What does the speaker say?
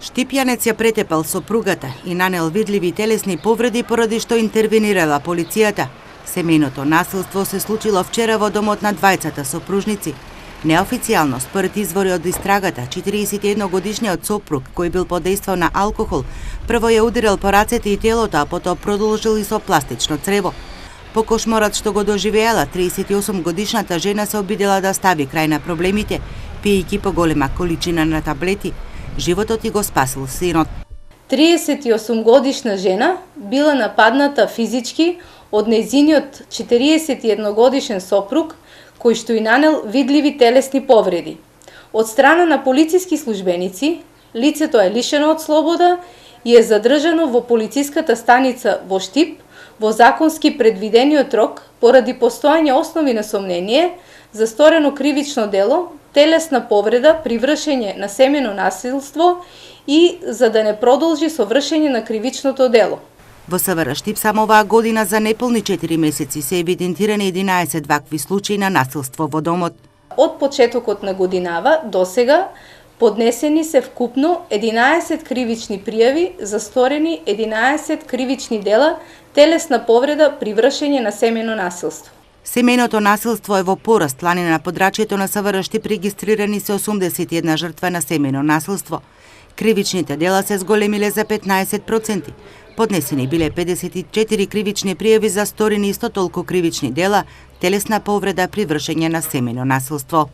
Штипјанец ја претепал сопругата и нанел видливи телесни повреди поради што интервенирала полицијата. Семејното насилство се случило вчера во домот на двајцата сопружници. Неофицијално, според извори од истрагата, 41-годишниот сопруг, кој бил под дејство на алкохол, прво ја ударил по рацете и телото, а потоа продолжил и со пластично црево. По кошморот што го доживеала, 38-годишната жена се обидела да стави крај на проблемите, пиејќи поголема количина на таблети. Животот и го спасил синот. 38-годишна жена била нападната физички од нејзиниот 41-годишен сопруг, кој што и нанел видливи телесни повреди. Од страна на полициски службеници, лицето е лишено од слобода и е задржано во полициската станица во Штип во законски предвидениот рок поради постојање основи на сомнение за сторено кривично дело, телесна повреда при вршење на семено насилство и за да не продолжи со вршење на кривичното дело. Во СВР Штип само оваа година за неполни 4 месеци се евидентирани 11 вакви случаи на насилство во домот. Од почетокот на годинава до сега поднесени се вкупно 11 кривични пријави за сторени 11 кривични дела телесна повреда при вршење на семено насилство. Семејното насилство е во пораст. Лани на подрачјето на СВР Штип регистрирани се 81 жртва на семено насилство. Кривичните дела се зголемиле за 15%. Поднесени биле 54 кривични пријави за сторени исто толку кривични дела, телесна повреда при вршење на семено насилство.